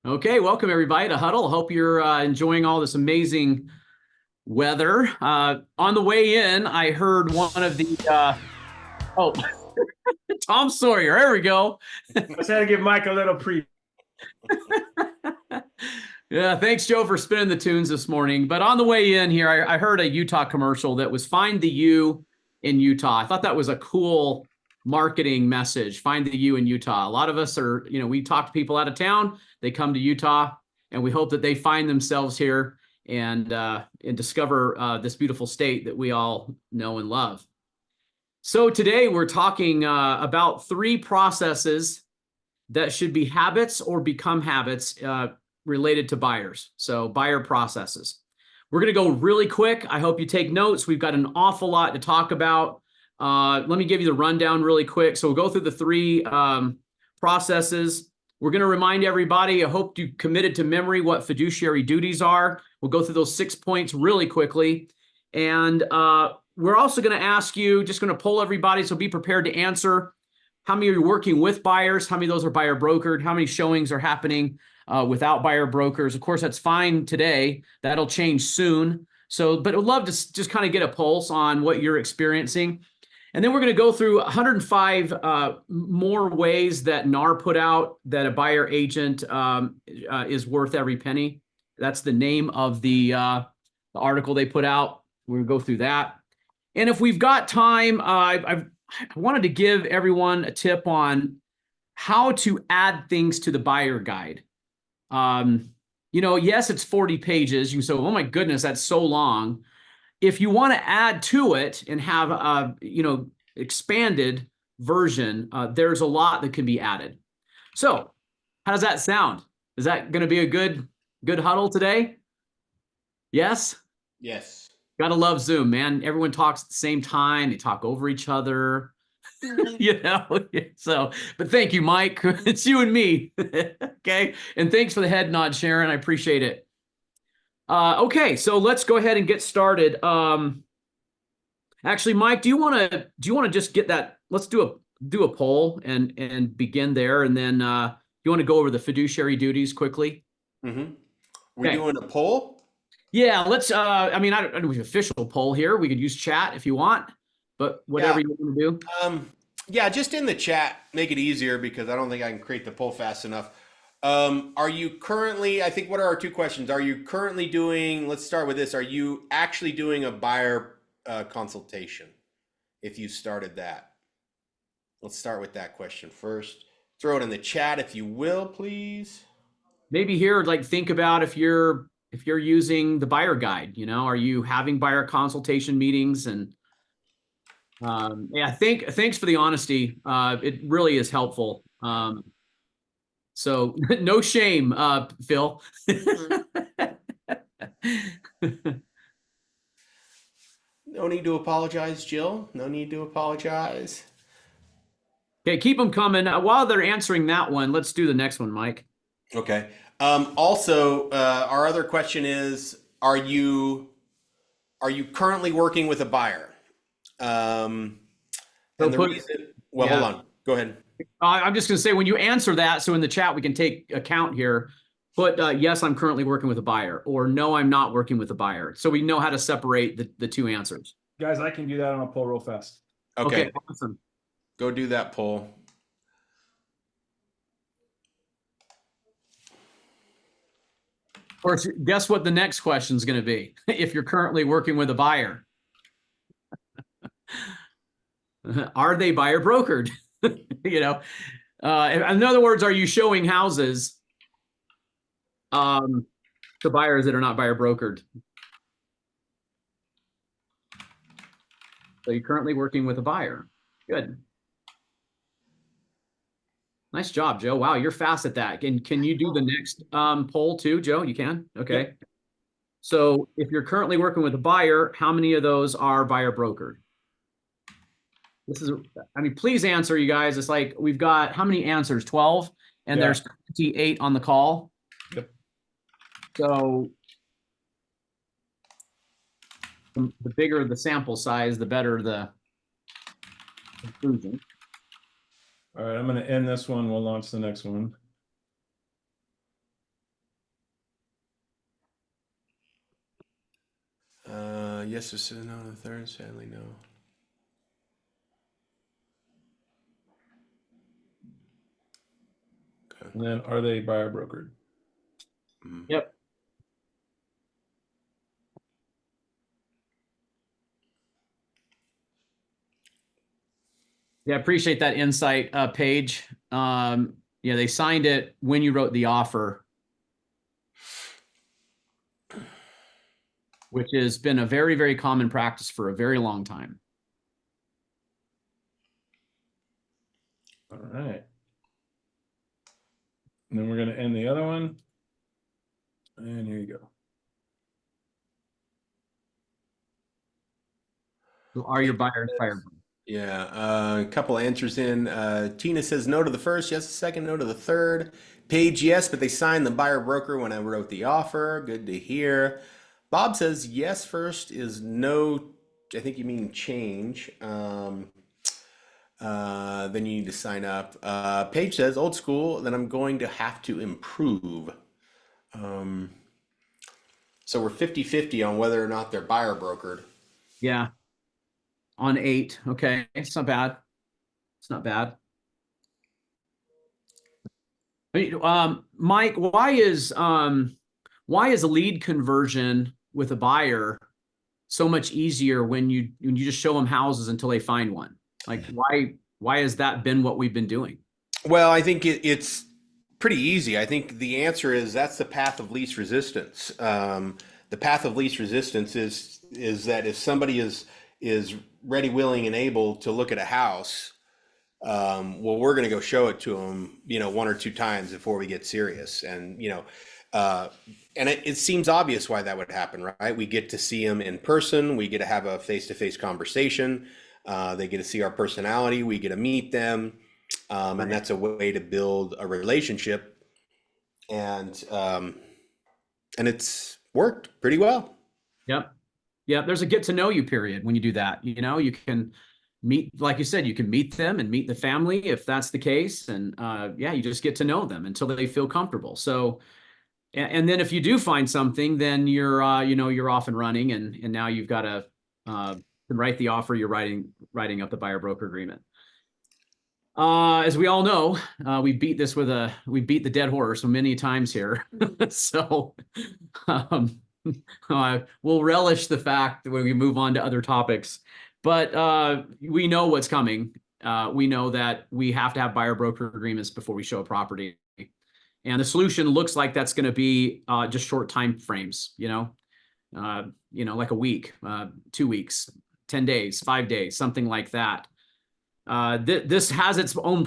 Okay, welcome everybody to Huddle. Hope you're enjoying all this amazing weather. On the way in, I heard one of the oh, Tom Sawyer. There we go. I just had to give Mike a little pre. Yeah, thanks, Joe, for spinning the tunes this morning. But on the way in here, I heard a Utah commercial that was "Find the You in Utah." I thought that was a cool marketing message. Find the you in Utah. A lot of us are, we talk to people out of town. They come to Utah, and we hope that they find themselves here and discover this beautiful state that we all know and love. So today we're talking about three processes that should be habits or become habits related to buyers. So buyer processes. We're going to go really quick. I hope you take notes. We've got an awful lot to talk about. Let me give you the rundown really quick. So we'll go through the three processes. We're going to remind everybody, I hope you committed to memory what fiduciary duties are. We'll go through those 6 points really quickly. And we're also going to ask you, just going to poll everybody, so be prepared to answer. How many are you working with buyers? How many of those are buyer brokered? How many showings are happening without buyer brokers? Of course, that's fine today. That'll change soon. But I'd love to just kind of get a pulse on what you're experiencing. And then we're going to go through 105 more ways that NAR put out that a buyer agent is worth every penny. That's the name of the article they put out. We're going to go through that. And if we've got time, I wanted to give everyone a tip on how to add things to the buyer guide. Yes, it's 40 pages. You say, oh my goodness, that's so long. If you want to add to it and have a expanded version, there's a lot that can be added. So how does that sound? Is that going to be a good huddle today? Yes? Yes. Gotta love Zoom, man. Everyone talks at the same time. They talk over each other. But thank you, Mike. It's you and me. Okay. And thanks for the head nod, Sharon. I appreciate it. Okay, so let's go ahead and get started. Actually, Mike, do you want to just get that? Let's do a poll and begin there, and then you want to go over the fiduciary duties quickly? Mm-hmm. We're doing a poll? Yeah, let's. I don't know if official poll here. We could use chat if you want, but whatever you want to do. Yeah, just in the chat, make it easier because I don't think I can create the poll fast enough. Are you currently, I think, what are our two questions? Are you currently doing, let's start with this. Are you actually doing a buyer consultation? If you started that, let's start with that question first. Throw it in the chat if you will, please. Maybe here, think about if you're using the buyer guide, are you having buyer consultation meetings? And thanks for the honesty. It really is helpful. So no shame, Phil. No need to apologize, Jill. No need to apologize. Okay, keep them coming. While they're answering that one, let's do the next one, Mike. Okay. Also, our other question is, are you currently working with a buyer? Hold on. Go ahead. I'm just going to say, when you answer that, so in the chat we can take account here, put yes, I'm currently working with a buyer, or no, I'm not working with a buyer. So we know how to separate the two answers. Guys, I can do that on a poll real fast. Okay, awesome. Go do that poll. Of course, guess what the next question is going to be? If you're currently working with a buyer, are they buyer brokered? In other words, are you showing houses to buyers that are not buyer brokered? So you're currently working with a buyer. Good. Nice job, Joe. Wow, you're fast at that. Can you do the next poll too, Joe? You can? Okay. Yep. So if you're currently working with a buyer, how many of those are buyer brokered? Please answer, you guys. It's like we've got how many answers? 12, and there's 28 on the call. Yep. So the bigger the sample size, the better the conclusion. All right, I'm going to end this one. We'll launch the next one. Yes, this is no. The third, sadly, no. Okay. And then are they buyer brokered? Yep. Yeah, appreciate that insight, Paige. Yeah, they signed it when you wrote the offer, which has been a very, very common practice for a very long time. All right. And then we're going to end the other one. And here you go. Who are your buyers? Yeah, a couple answers in. Tina says no to the first, yes the second, no to the third. Paige, yes, but they signed the buyer broker when I wrote the offer. Good to hear. Bob says yes first is no. I think you mean change. Then you need to sign up. Paige says old school. Then I'm going to have to improve. So we're 50-50 on whether or not they're buyer brokered. Yeah. On 8. Okay. It's not bad. It's not bad. Mike, why is a lead conversion with a buyer so much easier when you just show them houses until they find one? Like why has that been what we've been doing? Well, I think it's pretty easy. I think the answer is that's the path of least resistance. The path of least resistance is that if somebody is ready, willing, and able to look at a house, well, we're going to go show it to them, 1 or 2 times before we get serious. And, and it seems obvious why that would happen, right? We get to see them in person. We get to have a face-to-face conversation. They get to see our personality. We get to meet them. And that's a way to build a relationship. And it's worked pretty well. Yep. Yeah, there's a get to know you period when you do that. You can meet, like you said, you can meet them and meet the family if that's the case. And yeah, you just get to know them until they feel comfortable. So, and then if you do find something, then you're off and running, and now you've got to write the offer. You're writing up the buyer broker agreement. As we all know, we beat the dead horse so many times here. So, we'll relish the fact that when we move on to other topics, but we know what's coming. We know that we have to have buyer broker agreements before we show a property, and the solution looks like that's going to be just short time frames. Like a week, 2 weeks, 10 days, 5 days, something like that. This has its own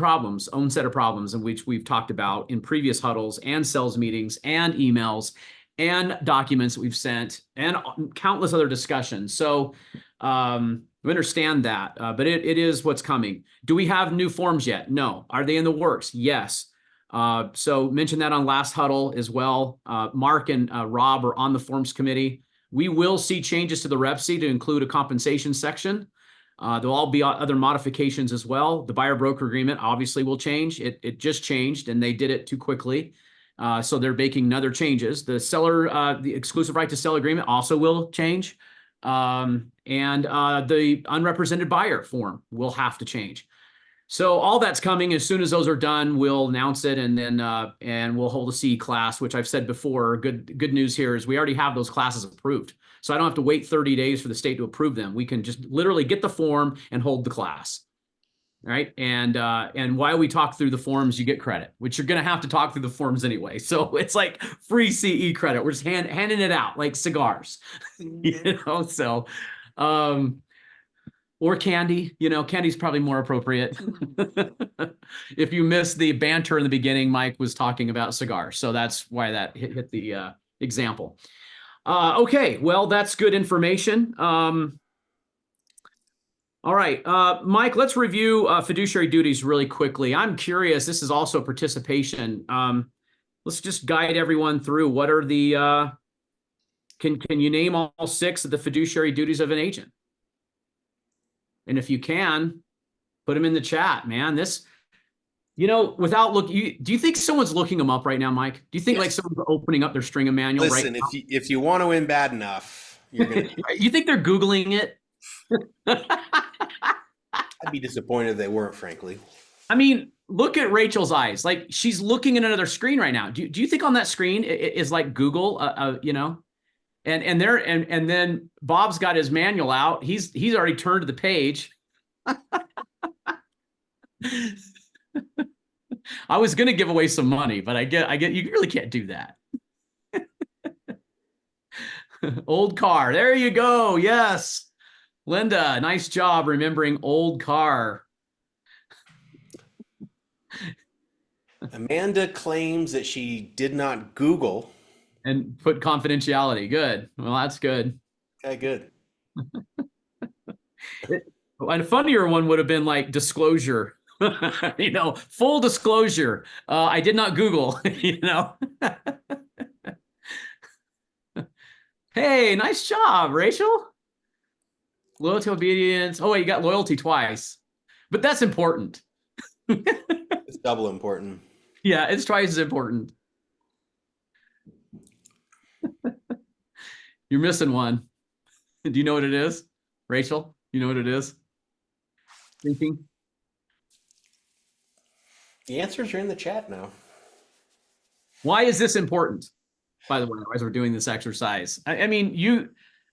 set of problems, in which we've talked about in previous huddles and sales meetings and emails and documents that we've sent and countless other discussions. So we understand that, but it is what's coming. Do we have new forms yet? No. Are they in the works? Yes. So mentioned that on last huddle as well. Mark and Rob are on the forms committee. We will see changes to the REPC to include a compensation section. There'll all be other modifications as well. The buyer broker agreement obviously will change. It just changed, and they did it too quickly. So they're making other changes. The the exclusive right to sell agreement also will change. And the unrepresented buyer form will have to change. So all that's coming. As soon as those are done, we'll announce it, and then and we'll hold a CE class, which I've said before. Good news here is we already have those classes approved. So I don't have to wait 30 days for the state to approve them. We can just literally get the form and hold the class. All right. And while we talk through the forms, you get credit, which you're going to have to talk through the forms anyway. So it's like free CE credit. We're just handing it out like cigars, so, or candy, candy's probably more appropriate. If you missed the banter in the beginning, Mike was talking about cigars. So that's why that hit the example. Okay. Well, that's good information. All right, Mike, let's review fiduciary duties really quickly. I'm curious, this is also participation. Let's just guide everyone through what are the, can you name all 6 of the fiduciary duties of an agent? And if you can, put them in the chat, man. This, without looking, do you think someone's looking them up right now, Mike? Do you think like someone's opening up their string of manual? Listen, right now? if you want to win bad enough, You're gonna. You think they're Googling it? I'd be disappointed if they weren't, frankly. I mean, look at Rachel's eyes. Like she's looking at another screen right now. Do you think on that screen is like Google, you know? And then Bob's got his manual out. He's already turned to the page. I was going to give away some money, but I get you really can't do that. Old car. There you go. Yes. Linda, nice job remembering old car. Amanda claims that she did not Google. And put confidentiality. Good. Well, that's good. Okay, good. And a funnier one would have been like disclosure. You know, full disclosure. I did not Google, you know. Hey, nice job, Rachel. Loyalty, obedience. Oh, wait, you got loyalty twice. But that's important. It's double important. Yeah, it's twice as important. You're missing one. Do you know what it is? Rachel, you know what it is? Thinking? The answers are in the chat now. Why is this important, by the way, as we're doing this exercise? I mean,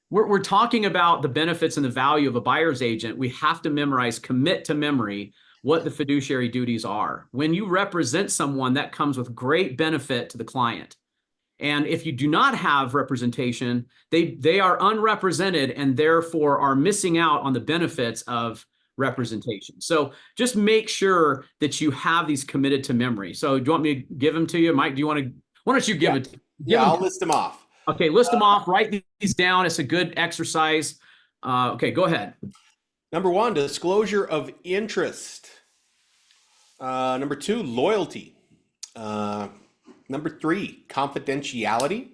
we're talking about the benefits and the value of a buyer's agent. We have to memorize, commit to memory what the fiduciary duties are. When you represent someone, that comes with great benefit to the client. And if you do not have representation, they are unrepresented and therefore are missing out on the benefits of representation. So just make sure that you have these committed to memory. So do you want me to give them to you? Mike, why don't you give it? I'll list them off. Okay, list them off, write these down. It's a good exercise. Okay, go ahead. Number 1, disclosure of interest. Number 2, loyalty. Number 3, confidentiality.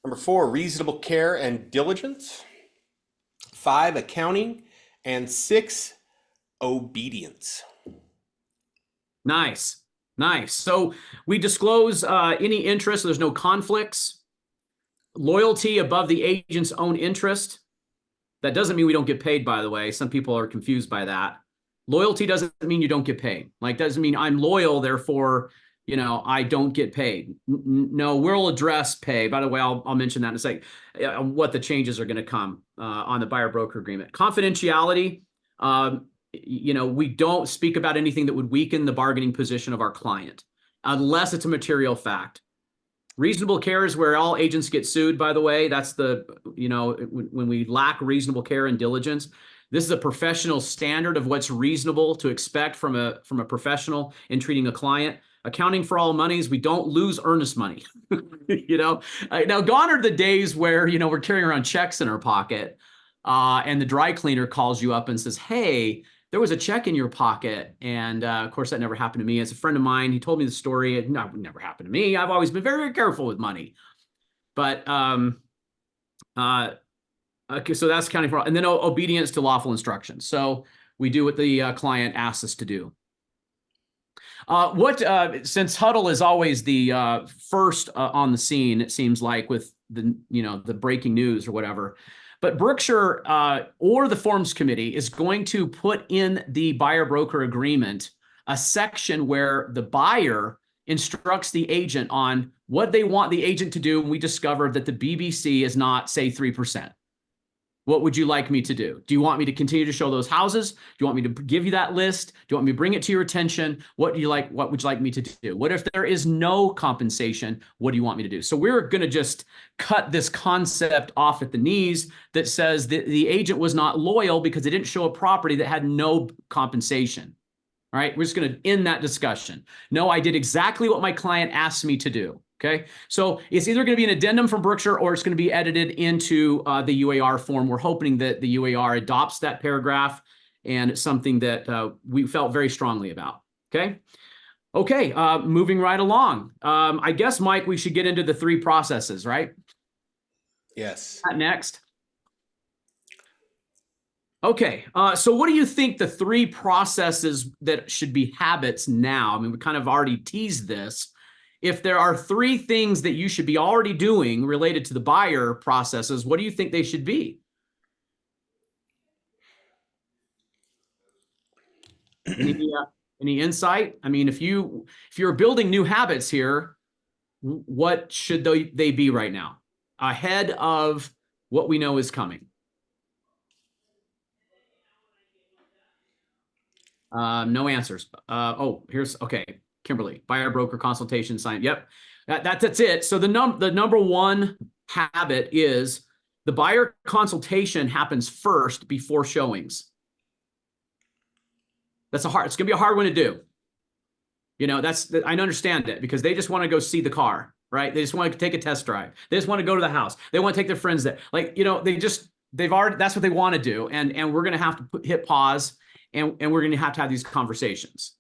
Number 4, reasonable care and diligence. 5, accounting. And 6, obedience. Nice. So we disclose any interest. There's no conflicts. Loyalty above the agent's own interest. That doesn't mean we don't get paid, by the way. Some people are confused by that. Loyalty doesn't mean you don't get paid. Like, doesn't mean I'm loyal, therefore, you know, I don't get paid. No, we'll address pay. By the way, I'll mention that in a second, what the changes are going to come on the buyer broker agreement. Confidentiality, you know, we don't speak about anything that would weaken the bargaining position of our client unless it's a material fact. Reasonable care is where all agents get sued, by the way. That's the, you know, when we lack reasonable care and diligence. This is a professional standard of what's reasonable to expect from a professional in treating a client. Accounting for all monies, we don't lose earnest money. You know, now gone are the days where, you know, we're carrying around checks in our pocket and the dry cleaner calls you up and says, hey, there was a check in your pocket. And of course, that never happened to me. As a friend of mine, he told me the story. It never happened to me. I've always been very, very careful with money. But okay, so that's accounting for, and then obedience to lawful instructions. So we do what the client asks us to do. Since Huddle is always the first on the scene, it seems like with the, you know, the breaking news or whatever, but Brookshire or the Forms Committee is going to put in the buyer broker agreement a section where the buyer instructs the agent on what they want the agent to do. And we discovered that the BBC is not, say, 3%. What would you like me to do? Do you want me to continue to show those houses? Do you want me to give you that list? Do you want me to bring it to your attention? What would you like me to do? What if there is no compensation? What do you want me to do? So we're going to just cut this concept off at the knees that says that the agent was not loyal because they didn't show a property that had no compensation. All right, we're just going to end that discussion. No, I did exactly what my client asked me to do. Okay, so it's either going to be an addendum from Brookshire or it's going to be edited into the UAR form. We're hoping that the UAR adopts that paragraph, and it's something that we felt very strongly about. Okay, moving right along. I guess, Mike, we should get into the 3 processes, right? Yes. Next. Okay, so what do you think the 3 processes that should be habits now? I mean, we kind of already teased this. if there are 3 things that you should be already doing related to the buyer processes, what do you think they should be? Any insight? I mean, if you're building new habits here, what should they be right now ahead of what we know is coming? No answers. Okay. Kimberly, buyer broker consultation sign. Yep. That's it. So the number one habit is the buyer consultation happens first before showings. It's going to be a hard one to do. You know, I understand it because they just want to go see the car, right? They just want to take a test drive. They just want to go to the house. They want to take their friends there. Like, you know, they've already, that's what they want to do. And we're going to have to hit pause and we're going to have these conversations.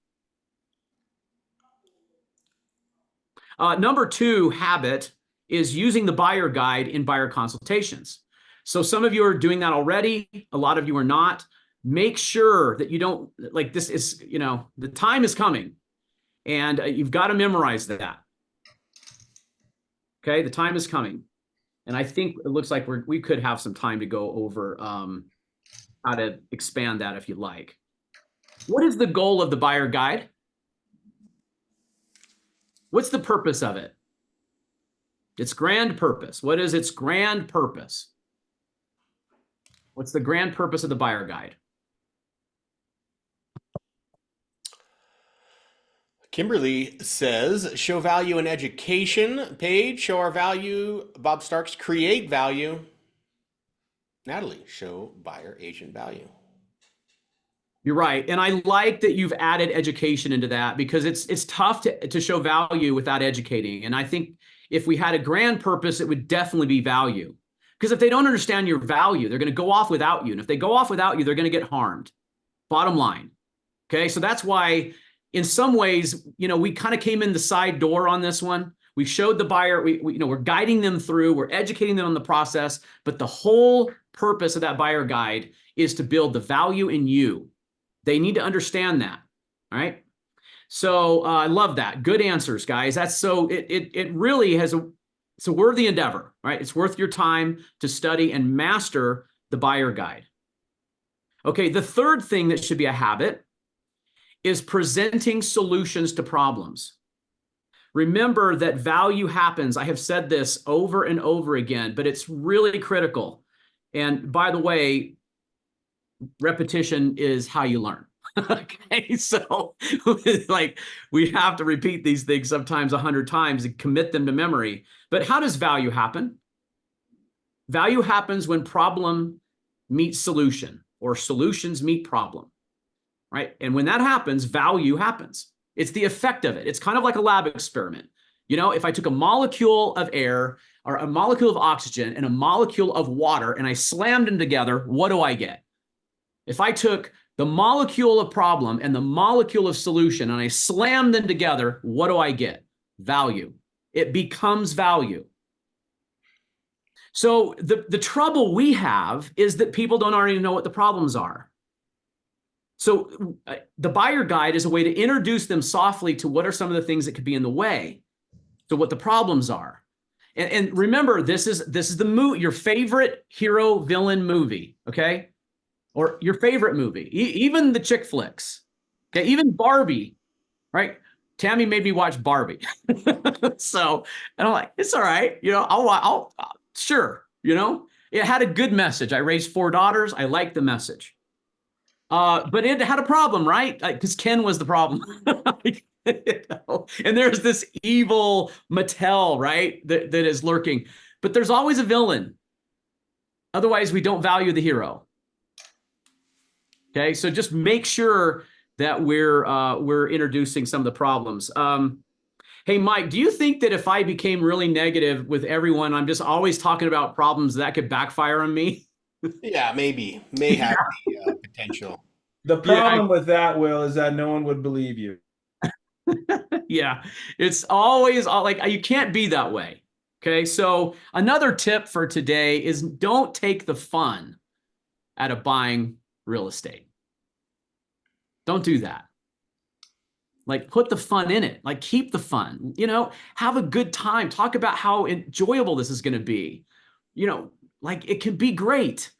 Number 2 habit is using the buyer guide in buyer consultations. So some of you are doing that already. A lot of you are not. Make sure that you don't, like, this is, you know, the time is coming and you've got to memorize that. Okay. The time is coming. And I think it looks like we could have some time to go over how to expand that if you'd like. What is the goal of the buyer guide? What's the purpose of it? Its grand purpose. What is its grand purpose? What's the grand purpose of the buyer guide? Kimberly says, show value in education page, show our value. Bob Starks, create value. Natalie, show buyer agent value. You're right. And I like that you've added education into that because it's tough to show value without educating. And I think if we had a grand purpose, it would definitely be value. Because if they don't understand your value, they're going to go off without you. And if they go off without you, they're going to get harmed. Bottom line. Okay. So that's why in some ways, you know, we kind of came in the side door on this one. We showed the buyer, we're guiding them through, we're educating them on the process, but the whole purpose of that buyer guide is to build the value in you. They need to understand that. All right. So I love that. Good answers, guys. That's so it really it's a worthy endeavor, right? It's worth your time to study and master the buyer guide. Okay. The third thing that should be a habit is presenting solutions to problems. Remember that value happens. I have said this over and over again, but it's really critical. And by the way, repetition is how you learn. Okay, so like we have to repeat these things sometimes 100 times and commit them to memory. But how does value happen? Value happens when problem meets solution or solutions meet problem, right? And when that happens, value happens. It's the effect of it. It's kind of like a lab experiment. You know, if I took a molecule of air or a molecule of oxygen and a molecule of water and I slammed them together, what do I get? If I took the molecule of problem and the molecule of solution and I slammed them together, what do I get? Value. It becomes value. So the trouble we have is that people don't already know what the problems are. So the buyer guide is a way to introduce them softly to what are some of the things that could be in the way, to what the problems are. And remember, this is the your favorite hero villain movie, okay? Or your favorite movie, even the chick flicks, okay? Even Barbie, right? Tammy made me watch Barbie. So, and I'm like, it's all right. You know, I'll sure, you know, it had a good message. I raised 4 daughters. I liked the message. But it had a problem, right? Because Ken was the problem. You know? And there's this evil Mattel, right? That is lurking. But there's always a villain. Otherwise, we don't value the hero. Okay, so just make sure that we're introducing some of the problems. Hey, Mike, do you think that if I became really negative with everyone, I'm just always talking about problems, that could backfire on me? Yeah, maybe. May have the potential. The problem with that, Will, is that no one would believe you. Yeah, it's always like you can't be that way. Okay, so another tip for today is don't take the fun out of buying real estate. Don't do that. Like put the fun in it, like keep the fun, have a good time. Talk about how enjoyable this is going to be. Like it can be great.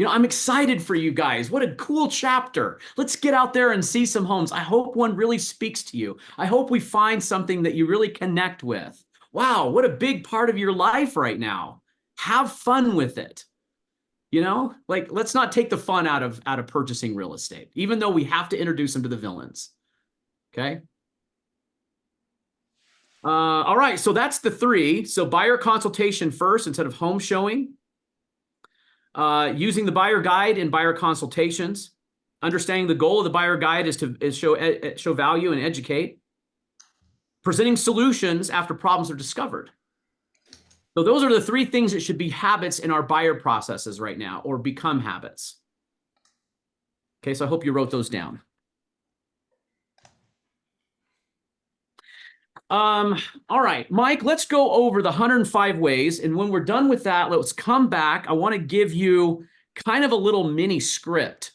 I'm excited for you guys. What a cool chapter. Let's get out there and see some homes. I hope one really speaks to you. I hope we find something that you really connect with. Wow, what a big part of your life right now. Have fun with it. Like let's not take the fun out of purchasing real estate, even though we have to introduce them to the villains. Okay. All right. So that's the 3. So buyer consultation first instead of home showing. Using the buyer guide and buyer consultations. Understanding the goal of the buyer guide is to show value and educate. Presenting solutions after problems are discovered. So those are the 3 things that should be habits in our buyer processes right now, or become habits. Okay, so I hope you wrote those down. All right, Mike, let's go over the 105 ways. And when we're done with that, let's come back. I want to give you kind of a little mini script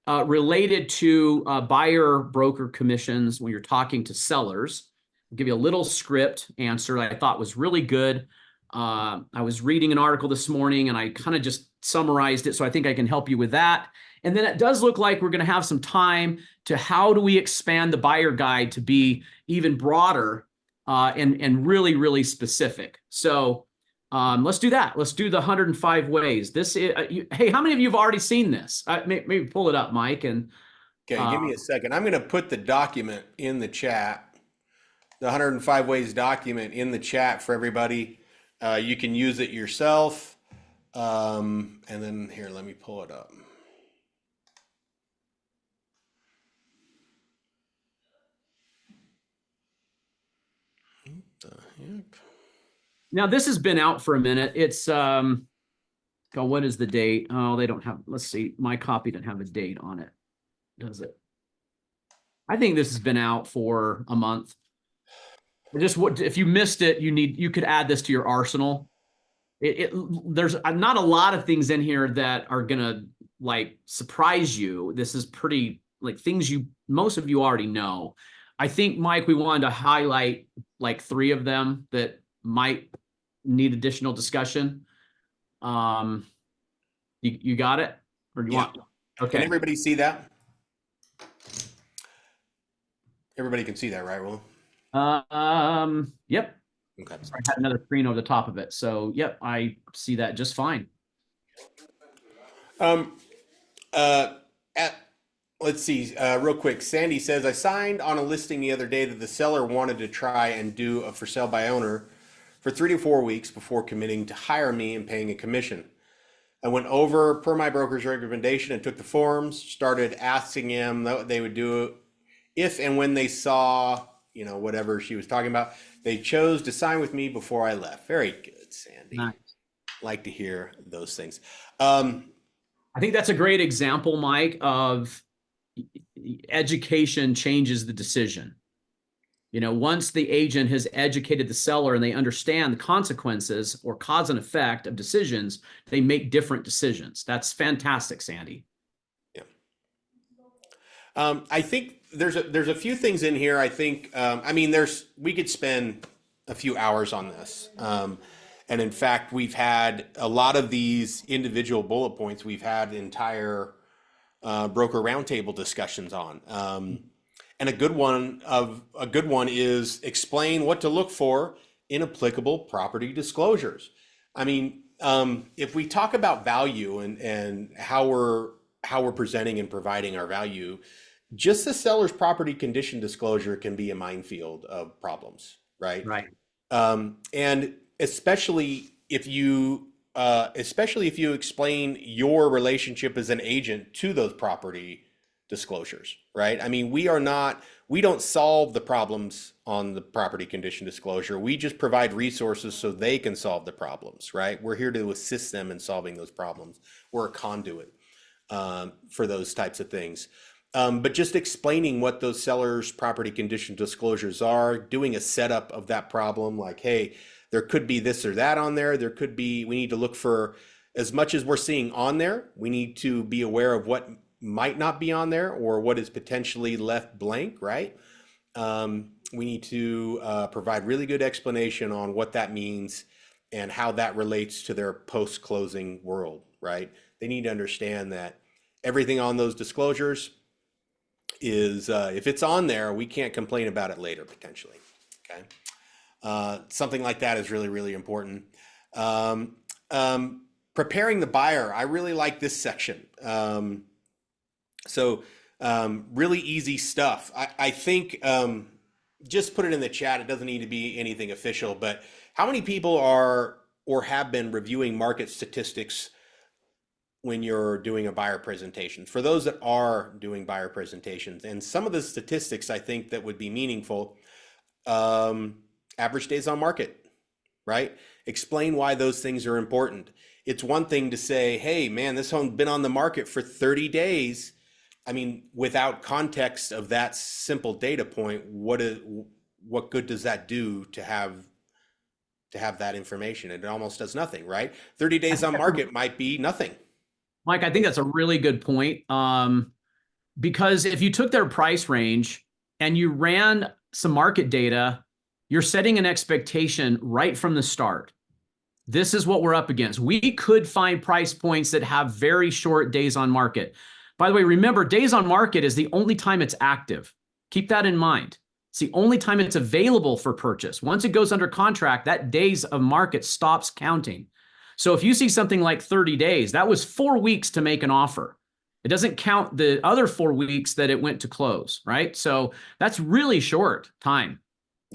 related to buyer broker commissions when you're talking to sellers. I'll give you a little script answer that I thought was really good. I was reading an article this morning and I kind of just summarized it. So I think I can help you with that. And then it does look like we're going to have some time to how do we expand the buyer guide to be even broader and really, really specific. So let's do that. Let's do the 105 ways. This is, hey, how many of you have already seen this? Maybe pull it up, Mike. And okay, give me a second. I'm going to put the document in the chat, the 105 ways document in the chat for everybody. You can use it yourself. And then here, let me pull it up. What the heck? Now this has been out for a minute. It's what is the date? Oh, they don't have, let's see. My copy didn't have a date on it, does it? I think this has been out for a month. Just what if you missed it, you could add this to your arsenal. There's not a lot of things in here that are gonna like surprise you. This is pretty like things most of you already know. I think, Mike, we wanted to highlight like 3 of them that might need additional discussion. You got it? Or do you want? Okay. Can everybody see that? Everybody can see that, right, Will? Yep. Okay. I had another screen over the top of it. So, yep, I see that just fine. Let's see, real quick. Sandy says, I signed on a listing the other day that the seller wanted to try and do a for sale by owner for 3 to 4 weeks before committing to hire me and paying a commission. I went over per my broker's recommendation and took the forms, started asking him what they would do if and when they saw, whatever she was talking about. They chose to sign with me before I left. Very good, Sandy. Nice. Like to hear those things. I think that's a great example, Mike, of education changes the decision. Once the agent has educated the seller and they understand the consequences or cause and effect of decisions, they make different decisions. That's fantastic, Sandy. Yeah. I think there's a few things in here. I think, we could spend a few hours on this. And in fact, we've had a lot of these individual bullet points. We've had entire broker roundtable discussions on. And a good one is explain what to look for in applicable property disclosures. If we talk about value and how we're presenting and providing our value, just the seller's property condition disclosure can be a minefield of problems, right? Right. And especially if you explain your relationship as an agent to those property disclosures, right? We don't solve the problems on the property condition disclosure. We just provide resources so they can solve the problems, right? We're here to assist them in solving those problems. We're a conduit for those types of things. But just explaining what those sellers' property condition disclosures are, doing a setup of that problem, like, hey, there could be this or that on there. We need to look for, as much as we're seeing on there, we need to be aware of what might not be on there or what is potentially left blank, right? We need to provide really good explanation on what that means and how that relates to their post-closing world, right? They need to understand that everything on those disclosures is, if it's on there, we can't complain about it later, potentially, okay? Something like that is really, really important. Preparing the buyer, I really like this section. Really easy stuff. I think, just put it in the chat. It doesn't need to be anything official, but how many people are or have been reviewing market statistics when you're doing a buyer presentation? For those that are doing buyer presentations, and some of the statistics I think that would be meaningful, average days on market, right? Explain why those things are important. It's one thing to say, hey, man, this home's been on the market for 30 days. I mean, without context of that simple data point, what good does that do to have that information? It almost does nothing, right? 30 days on market might be nothing. Mike, I think that's a really good point. Because if you took their price range and you ran some market data, you're setting an expectation right from the start. This is what we're up against. We could find price points that have very short days on market. By the way, remember, days on market is the only time it's active. Keep that in mind. It's the only time it's available for purchase. Once it goes under contract, that days of market stops counting. So if you see something like 30 days, that was 4 weeks to make an offer. It doesn't count the other 4 weeks that it went to close, right? So that's really short time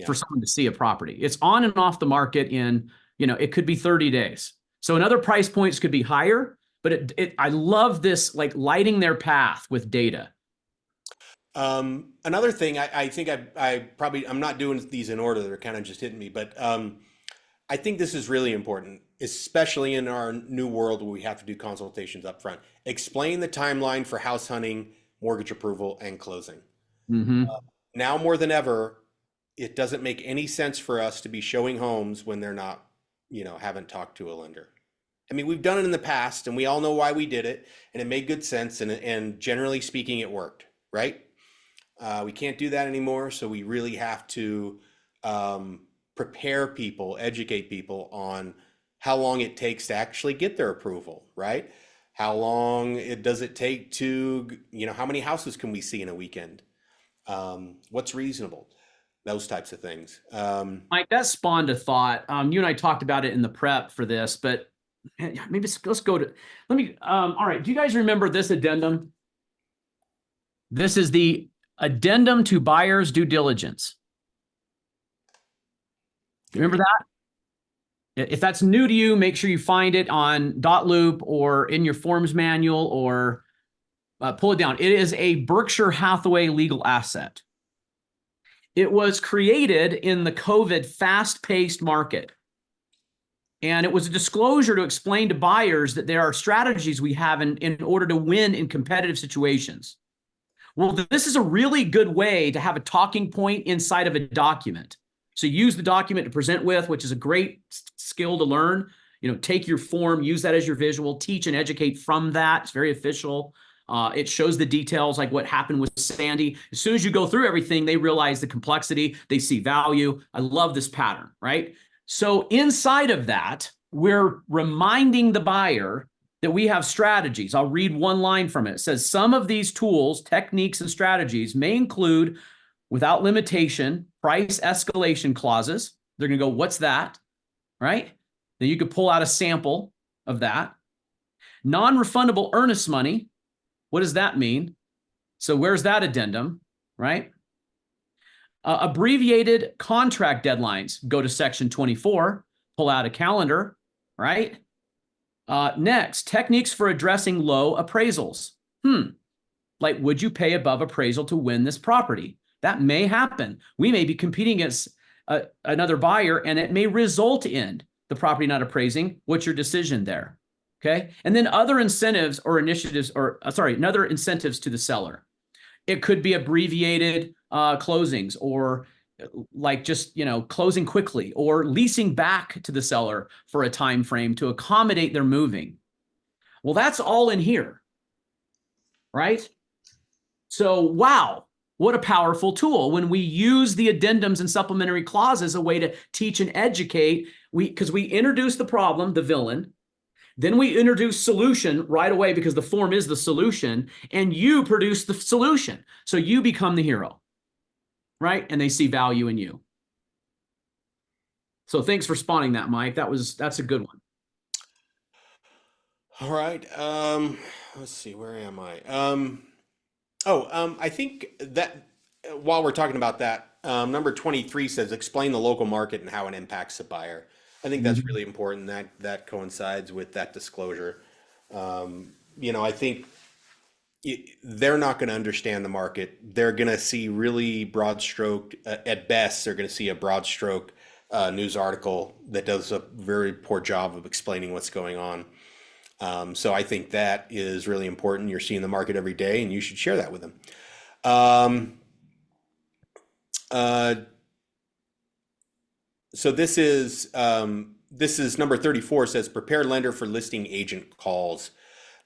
for someone to see a property. It's on and off the market in, it could be 30 days. So another price points could be higher, but I love this, like lighting their path with data. Another thing, I think I'm not doing these in order. They're kind of just hitting me, but I think this is really important, especially in our new world where we have to do consultations up front. Explain the timeline for house hunting, mortgage approval, and closing. Mm-hmm. Now more than ever, it doesn't make any sense for us to be showing homes when they're not, haven't talked to a lender. I mean, we've done it in the past and we all know why we did it, and it made good sense, and generally speaking, it worked, right? We can't do that anymore. So we really have to prepare people, educate people on how long it takes to actually get their approval, right? How long does it take to, how many houses can we see in a weekend? What's reasonable? Those types of things. Mike, that spawned a thought. You and I talked about it in the prep for this, but maybe let's go to, all right. Do you guys remember this addendum? This is the addendum to buyer's due diligence. Remember that? If that's new to you, make sure you find it on .loop or in your forms manual, or pull it down. It is a Berkshire Hathaway legal asset. It was created in the COVID fast-paced market. And it was a disclosure to explain to buyers that there are strategies we have in order to win in competitive situations. Well, this is a really good way to have a talking point inside of a document. So use the document to present with, which is a great skill to learn. Take your form, use that as your visual, teach and educate from that. It's very official. It shows the details, like what happened with Sandy. As soon as you go through everything, they realize the complexity, they see value. I love this pattern, right? So inside of that, we're reminding the buyer that we have strategies. I'll read one line from it. It says, some of these tools, techniques, and strategies may include, without limitation, price escalation clauses. They're going to go, what's that? Right? Then you could pull out a sample of that. Non-refundable earnest money. What does that mean? So where's that addendum, right? Abbreviated contract deadlines. Go to section 24, pull out a calendar, right? Next, techniques for addressing low appraisals. Like, would you pay above appraisal to win this property? That may happen. We may be competing against another buyer, and it may result in the property not appraising. What's your decision there? Okay. And then other incentives or initiatives, other incentives to the seller. It could be abbreviated closings, or like just, closing quickly, or leasing back to the seller for a time frame to accommodate their moving. Well, that's all in here, right? So, wow. What a powerful tool when we use the addendums and supplementary clauses as a way to teach and educate. Because we introduce the problem, the villain, then we introduce solution right away because the form is the solution, and you produce the solution. So you become the hero, right? And they see value in you. So thanks for spawning that, Mike. That's a good one. All right. Let's see, where am I? I think that while we're talking about that, number 23 says explain the local market and how it impacts the buyer. I think that's really important. That coincides with that disclosure. I think they're not going to understand the market. They're going to see really broad stroke. At best, they're going to see a broad stroke news article that does a very poor job of explaining what's going on. So I think that is really important. You're seeing the market every day, and you should share that with them. So this is number 34, says prepare lender for listing agent calls.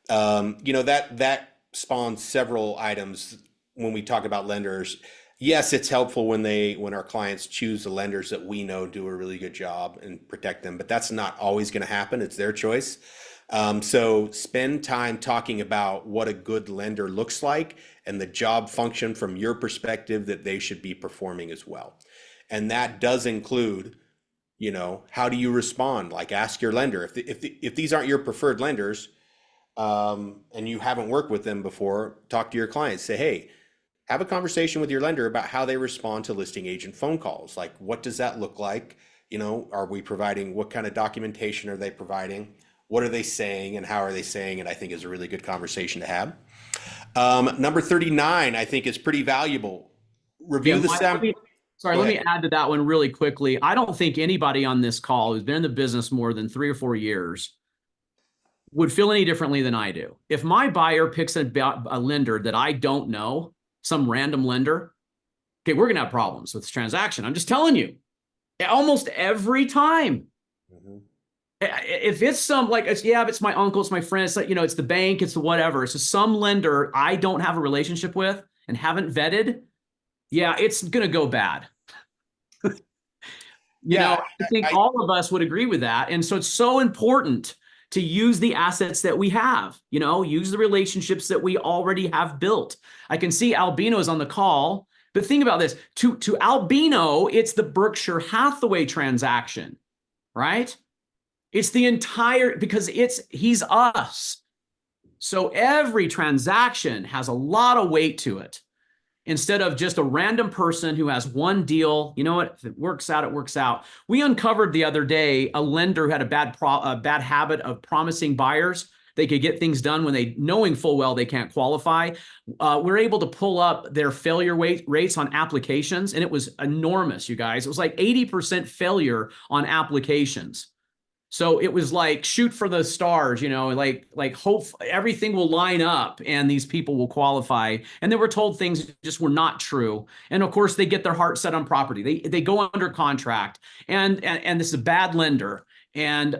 That spawns several items when we talk about lenders. Yes, it's helpful when our clients choose the lenders that we know do a really good job and protect them, but that's not always going to happen. It's their choice. So spend time talking about what a good lender looks like and the job function from your perspective that they should be performing as well. And that does include, how do you respond? Like, ask your lender if these aren't your preferred lenders, and you haven't worked with them before, talk to your clients. Say, hey, have a conversation with your lender about how they respond to listing agent phone calls. Like, what does that look like? Are we providing, what kind of documentation are they providing? What are they saying and how are they saying it? I think is a really good conversation to have. Number 39, I think is pretty valuable. Review the SEM. Let me add to that one really quickly. I don't think anybody on this call who's been in the business more than 3 or 4 years would feel any differently than I do. If my buyer picks a lender that I don't know, some random lender, okay, we're going to have problems with this transaction. I'm just telling you, almost every time. Mm-hmm. If it's if it's my uncle, it's my friend, it's it's the bank, it's the whatever. It's just some lender I don't have a relationship with and haven't vetted. Yeah, it's going to go bad. I think all of us would agree with that. And so it's so important to use the assets that we have, use the relationships that we already have built. I can see Albino's on the call, but think about this. To Albino, it's the Berkshire Hathaway transaction, right? It's the entire, because he's us. So every transaction has a lot of weight to it. Instead of just a random person who has one deal, if it works out, it works out. We uncovered the other day a lender who had a bad habit of promising buyers they could get things done when knowing full well they can't qualify. We're able to pull up their failure rates on applications, and it was enormous, you guys. It was like 80% failure on applications. So it was like shoot for the stars, like hope everything will line up and these people will qualify. And they were told things just were not true. And of course, they get their heart set on property. They go under contract, and this is a bad lender. And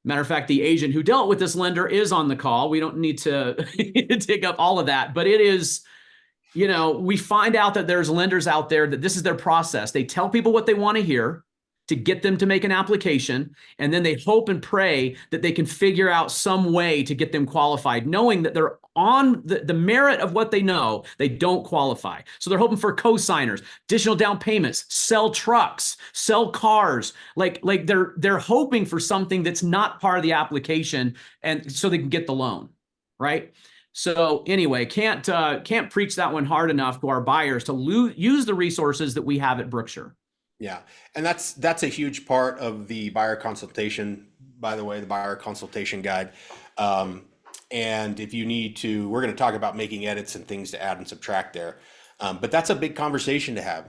matter of fact, the agent who dealt with this lender is on the call. We don't need to dig up all of that, but it is. We find out that there's lenders out there that this is their process. They tell people what they want to hear to get them to make an application, and then they hope and pray that they can figure out some way to get them qualified, knowing that they're on the merit of what they know, they don't qualify. So they're hoping for co-signers, additional down payments, sell trucks, sell cars, like they're hoping for something that's not part of the application, and so they can get the loan, right? So anyway, can't preach that one hard enough to our buyers to use the resources that we have at Brookshire. Yeah. And that's a huge part of the buyer consultation, by the way, the buyer consultation guide. And if you need to, we're going to talk about making edits and things to add and subtract there. But that's a big conversation to have,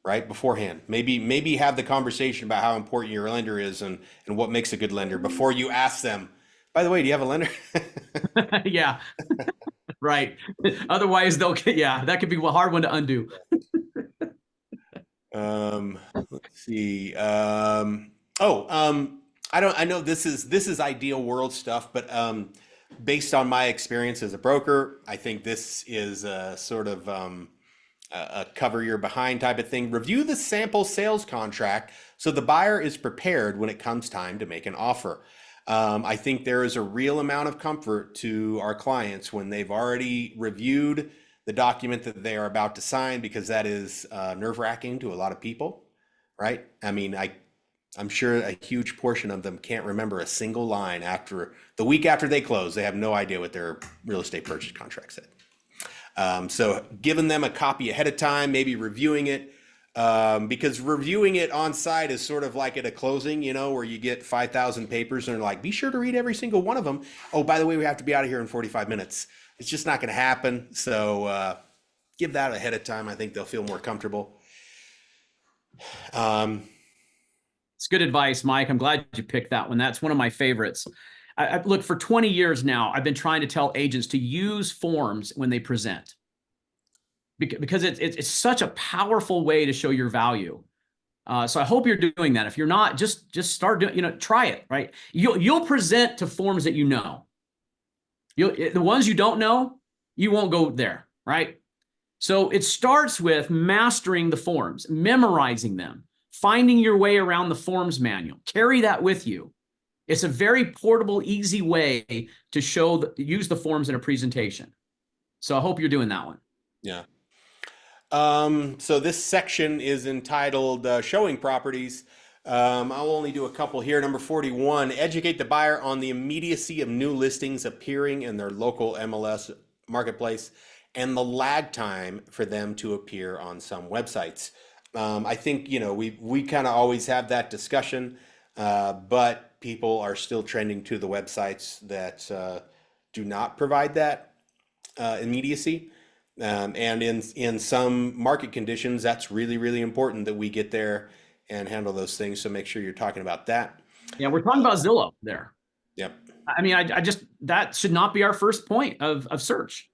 right? Beforehand, maybe have the conversation about how important your lender is and what makes a good lender before you ask them, by the way, do you have a lender? Yeah. Right. Otherwise that could be a hard one to undo. Let's see. I know this is ideal world stuff, but based on my experience as a broker, I think this is a sort of a cover your behind type of thing. Review the sample sales contract so the buyer is prepared when it comes time to make an offer. I think there is a real amount of comfort to our clients when they've already reviewed the document that they are about to sign, because that is nerve-wracking to a lot of people, right? I mean, I'm sure a huge portion of them can't remember a single line after the week after they close. They have no idea what their real estate purchase contract said. So giving them a copy ahead of time, maybe reviewing it, because reviewing it on site is sort of like at a closing, you know, where you get 5,000 papers and they're like, be sure to read every single one of them. Oh, by the way, we have to be out of here in 45 minutes. It's just not going to happen. So give that ahead of time. I think they'll feel more comfortable. It's good advice, Mike. I'm glad you picked that one. That's one of my favorites. Look, for 20 years now, I've been trying to tell agents to use forms when they present, because it's such a powerful way to show your value. So I hope you're doing that. If you're not, just start doing, try it, right? You'll present to forms that you know. The ones you don't know, you won't go there, right? So it starts with mastering the forms, memorizing them, finding your way around the forms manual. Carry that with you. It's a very portable, easy way to use the forms in a presentation. So I hope you're doing that one. Yeah. So this section is entitled Showing Properties. I'll only do a couple here. Number 41, educate the buyer on the immediacy of new listings appearing in their local MLS marketplace and the lag time for them to appear on some websites. I think, we kind of always have that discussion, but people are still trending to the websites that do not provide that immediacy. And in some market conditions, that's really, really important that we get there and handle those things. So make sure you're talking about that. Yeah, we're talking about Zillow there. Yep. I mean, I just, that should not be our first point of search.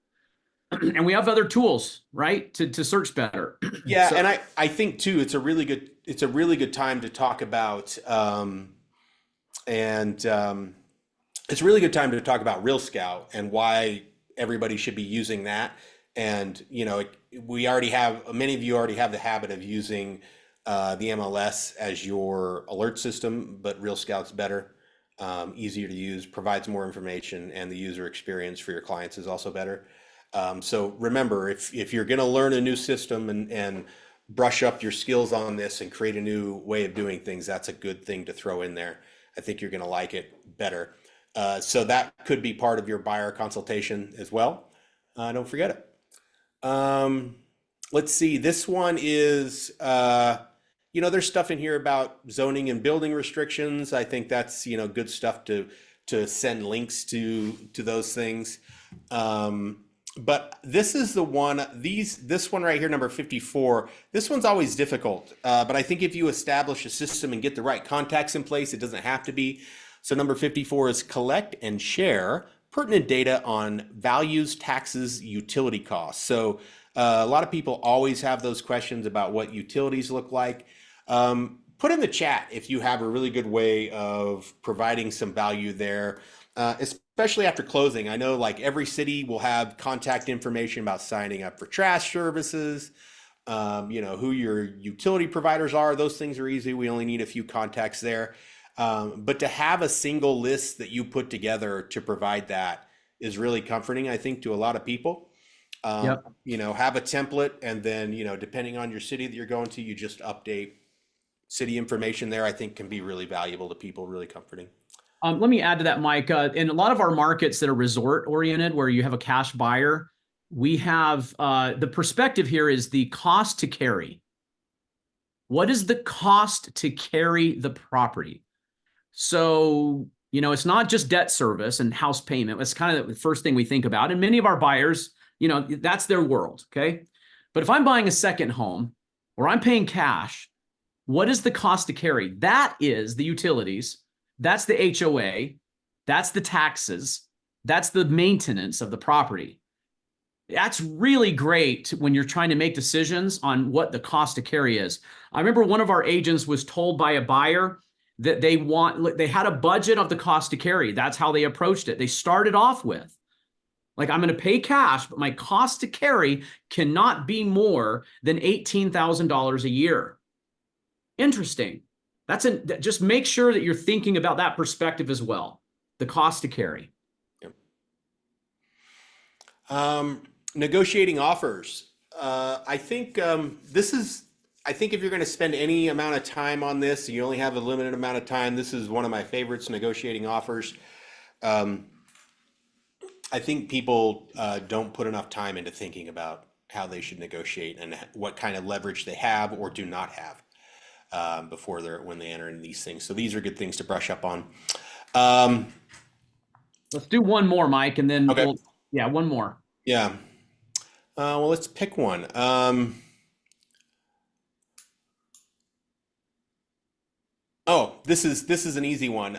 And we have other tools, right, to search better. Yeah, so, and I think too, it's a really good time to talk about it's a really good time to talk about Real Scout and why everybody should be using that. And we already have, many of you already have the habit of using the MLS as your alert system, but Real Scout's better, easier to use, provides more information, and the user experience for your clients is also better. So remember, if you're going to learn a new system and brush up your skills on this and create a new way of doing things, that's a good thing to throw in there. I think you're going to like it better. So that could be part of your buyer consultation as well. Don't forget it. Let's see. This one is, there's stuff in here about zoning and building restrictions. I think that's, good stuff to send links to those things. But this is the one, this one right here, number 54, this one's always difficult. But I think if you establish a system and get the right contacts in place, it doesn't have to be. So number 54 is collect and share pertinent data on values, taxes, utility costs. So a lot of people always have those questions about what utilities look like. Put in the chat if you have a really good way of providing some value there, especially after closing. I know like every city will have contact information about signing up for trash services, who your utility providers are. Those things are easy. We only need a few contacts there. But to have a single list that you put together to provide that is really comforting, I think, to a lot of people. Yep. Have a template, and then, depending on your city that you're going to, you just update city information there. I think can be really valuable to people, really comforting. Let me add to that, Mike. In a lot of our markets that are resort oriented, where you have a cash buyer, we have the perspective here is the cost to carry. What is the cost to carry the property? So, it's not just debt service and house payment. It's kind of the first thing we think about. And many of our buyers, that's their world. Okay. But if I'm buying a second home or I'm paying cash, what is the cost to carry? That is the utilities. That's the HOA. That's the taxes. That's the maintenance of the property. That's really great when you're trying to make decisions on what the cost to carry is. I remember one of our agents was told by a buyer that they had a budget of the cost to carry. That's how they approached it. They started off with Like I'm going to pay cash, but my cost to carry cannot be more than $18,000 a year. Interesting. Just make sure that you're thinking about that perspective as well. The cost to carry. Negotiating offers. I think I think if you're going to spend any amount of time on this, you only have a limited amount of time. This is one of my favorites, negotiating offers. I think people don't put enough time into thinking about how they should negotiate and what kind of leverage they have or do not have when they enter into these things. So these are good things to brush up on. Let's do one more, Mike, and then okay. One more. Yeah. Well, let's pick one. Oh, this is an easy one.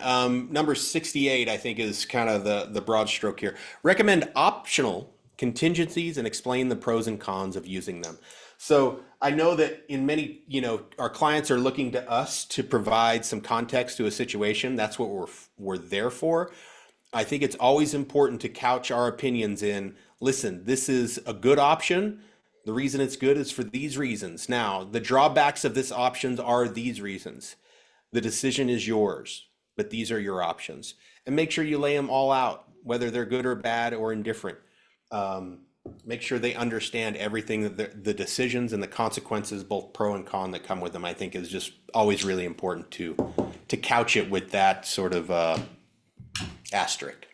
Number 68, I think, is kind of the broad stroke here. Recommend optional contingencies and explain the pros and cons of using them. So I know that in many, our clients are looking to us to provide some context to a situation. That's what we're there for. I think it's always important to couch our opinions in, listen, this is a good option. The reason it's good is for these reasons. Now, the drawbacks of this option are these reasons. The decision is yours, but these are your options. And make sure you lay them all out, whether they're good or bad or indifferent. Make sure they understand everything, the decisions and the consequences, both pro and con, that come with them. I think is just always really important to couch it with that sort of asterisk,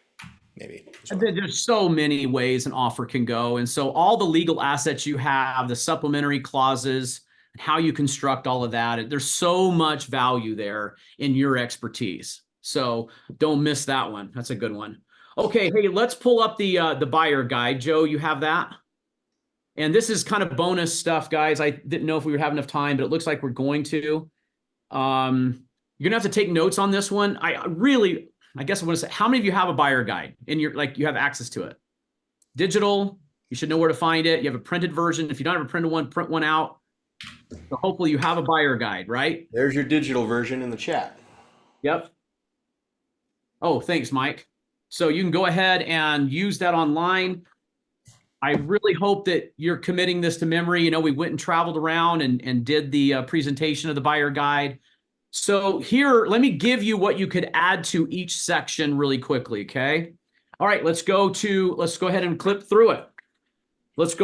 maybe. There's so many ways an offer can go. And so all the legal assets you have, the supplementary clauses, how you construct all of that, there's so much value there in your expertise. So don't miss that one. That's a good one. Okay, hey, let's pull up the buyer guide. Joe, you have that? And this is kind of bonus stuff, guys. I didn't know if we would have enough time, but it looks like we're going to. You're gonna have to take notes on this one. I guess I want to say, how many of you have a buyer guide and you have access to it? Digital, you should know where to find it. You have a printed version. If you don't have a printed one, print one out. So hopefully you have a buyer guide, right? There's your digital version in the chat. Yep. Oh, thanks, Mike. So you can go ahead and use that online. I really hope that you're committing this to memory. We went and traveled around and did the presentation of the buyer guide. So here, let me give you what you could add to each section really quickly, okay? All right, let's go ahead and clip through it. Let's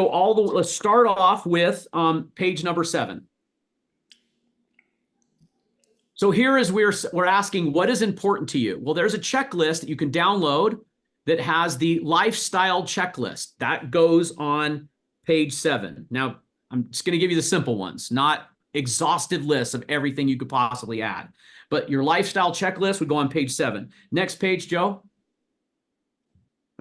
start off with page number 7. So here is we're asking, what is important to you? Well, there's a checklist that you can download that has the lifestyle checklist. That goes on page 7. Now, I'm just going to give you the simple ones, not exhaustive lists of everything you could possibly add. But your lifestyle checklist would go on page 7. Next page, Joe.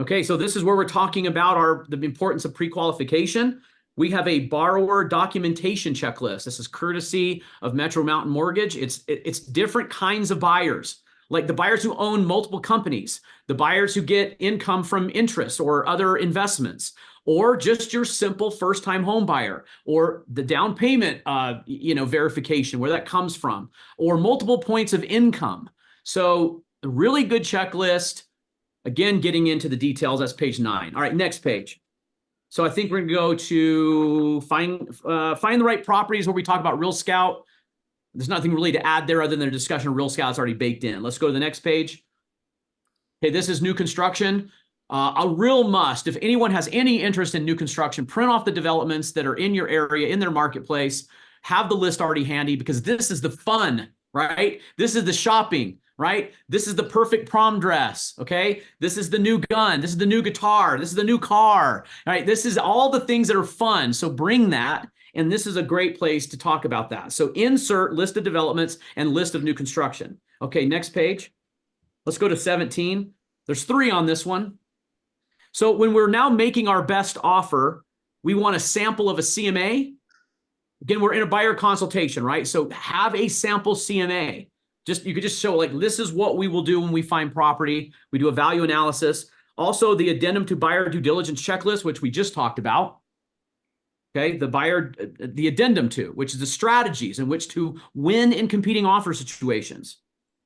Okay, so this is where we're talking about the importance of pre-qualification. We have a borrower documentation checklist. This is courtesy of Metro Mountain Mortgage. It's different kinds of buyers, like the buyers who own multiple companies, the buyers who get income from interest or other investments, or just your simple first-time home buyer, or the down payment verification, where that comes from, or multiple points of income. So a really good checklist. Again, getting into the details, that's page 9. All right, next page. So I think we're going to go to find the right properties, where we talk about Real Scout. There's nothing really to add there other than a discussion of Real Scout's already baked in. Let's go to the next page. Okay, this is new construction. A real must. If anyone has any interest in new construction, print off the developments that are in your area, in their marketplace. Have the list already handy, because this is the fun, right? This is the shopping. Right? This is the perfect prom dress, okay? This is the new gun. This is the new guitar. This is the new car, right? This is all the things that are fun. So bring that, and this is a great place to talk about that. So insert list of developments and list of new construction. Okay, next page. Let's go to 17. There's 3 on this one. So when we're now making our best offer, we want a sample of a CMA. Again, we're in a buyer consultation, right? So have a sample CMA. You could just show, like, this is what we will do when we find property. We do a value analysis. Also, the addendum to buyer due diligence checklist, which we just talked about. Okay, the addendum to, which is the strategies in which to win in competing offer situations.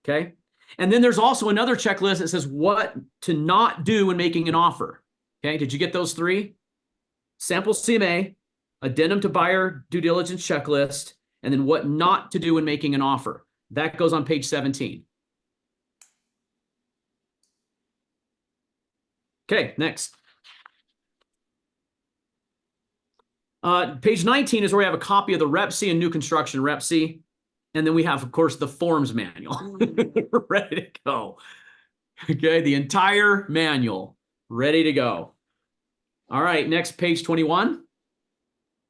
Okay, and then there's also another checklist that says what to not do when making an offer. Okay, did you get those three? Sample CMA, addendum to buyer due diligence checklist, and then what not to do when making an offer. That goes on page 17. Okay, next. Page 19 is where we have a copy of the Rep C and new construction Rep C. And then we have, of course, the forms manual ready to go. Okay, the entire manual ready to go. All right, next, page 21.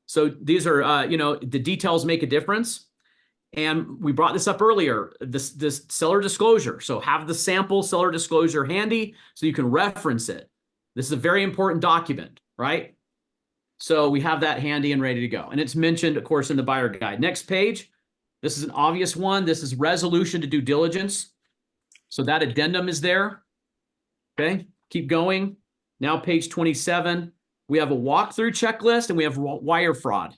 So these are, the details make a difference. And we brought this up earlier, this seller disclosure. So have the sample seller disclosure handy so you can reference it. This is a very important document, right? So we have that handy and ready to go. And it's mentioned, of course, in the buyer guide. Next page, this is an obvious one. This is resolution to due diligence. So that addendum is there. Okay, keep going. Now page 27, we have a walkthrough checklist and we have wire fraud.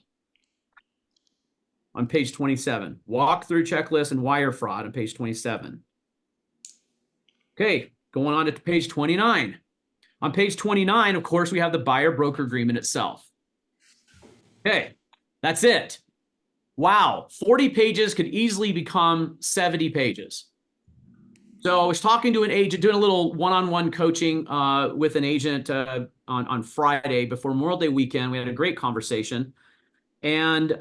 On page 27, walkthrough checklist and wire fraud on page 27. Okay, going on to page 29. On page 29, of course, we have the buyer broker agreement itself. Okay, that's it. Wow, 40 pages could easily become 70 pages. So I was talking to an agent, doing a little one-on-one coaching with an agent on Friday before Memorial Day weekend. We had a great conversation. And,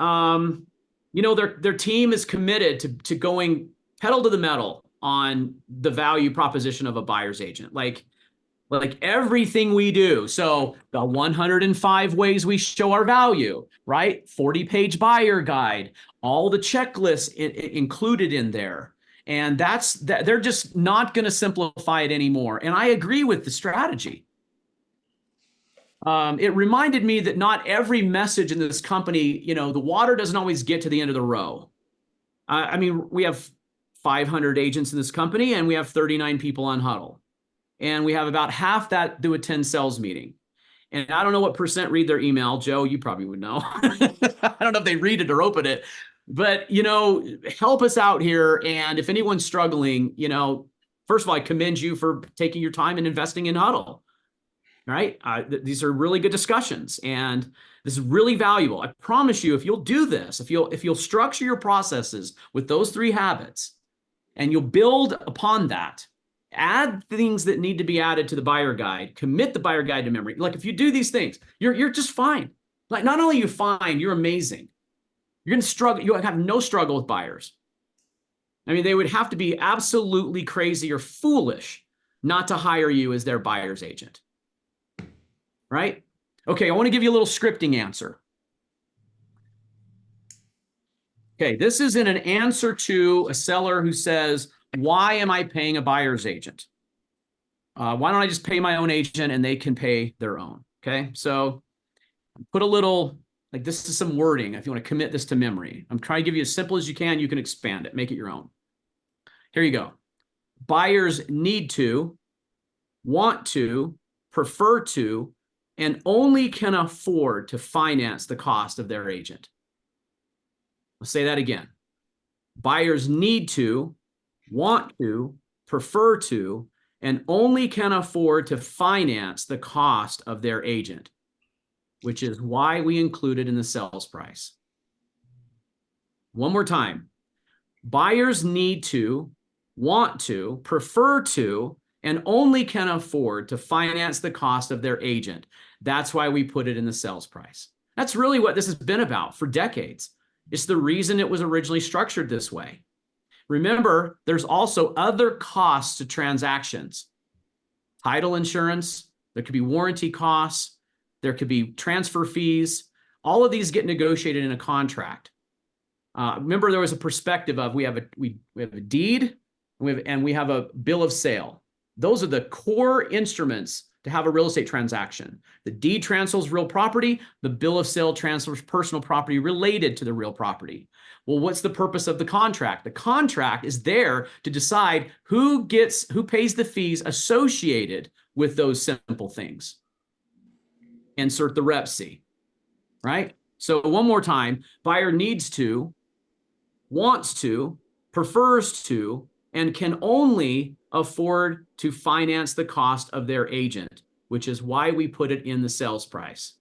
their team is committed to going pedal to the metal on the value proposition of a buyer's agent. Like everything we do. So the 105 ways we show our value, right? 40-page buyer guide, all the checklists included in there. And they're just not going to simplify it anymore. And I agree with the strategy. It reminded me that not every message in this company, the water doesn't always get to the end of the row. We have 500 agents in this company and we have 39 people on Huddle. And we have about half that do attend sales meeting. And I don't know what percent read their email. Joe, you probably would know. I don't know if they read it or open it. But, help us out here. And if anyone's struggling, first of all, I commend you for taking your time and investing in Huddle. Right? These are really good discussions. And this is really valuable. I promise you, if you'll do this, if you'll structure your processes with those three habits, and you'll build upon that, add things that need to be added to the buyer guide, commit the buyer guide to memory. Like if you do these things, you're just fine. Like not only are you fine, you're amazing. You're going to struggle. You have no struggle with buyers. They would have to be absolutely crazy or foolish not to hire you as their buyer's agent. Right? Okay, I want to give you a little scripting answer. Okay, this is in an answer to a seller who says, why am I paying a buyer's agent? Why don't I just pay my own agent and they can pay their own? Okay, so put a little, this is some wording if you want to commit this to memory. I'm trying to give you as simple as you can. You can expand it, make it your own. Here you go. Buyers need to, want to, prefer to, and only can afford to finance the cost of their agent. I'll say that again. Buyers need to, want to, prefer to, and only can afford to finance the cost of their agent, which is why we include it in the sales price. One more time. Buyers need to, want to, prefer to, and only can afford to finance the cost of their agent. That's why we put it in the sales price. That's really what this has been about for decades. It's the reason it was originally structured this way. Remember, there's also other costs to transactions. Title insurance, there could be warranty costs, there could be transfer fees. All of these get negotiated in a contract. Remember, there was a perspective of we have a deed and we have a bill of sale. Those are the core instruments to have a real estate transaction. The deed transfers real property. The bill of sale transfers personal property related to the real property. Well, what's the purpose of the contract? The contract is there to decide who pays the fees associated with those simple things. Insert the Rep C, right? So one more time, buyer needs to, wants to, prefers to, and can only afford to finance the cost of their agent, which is why we put it in the sales price.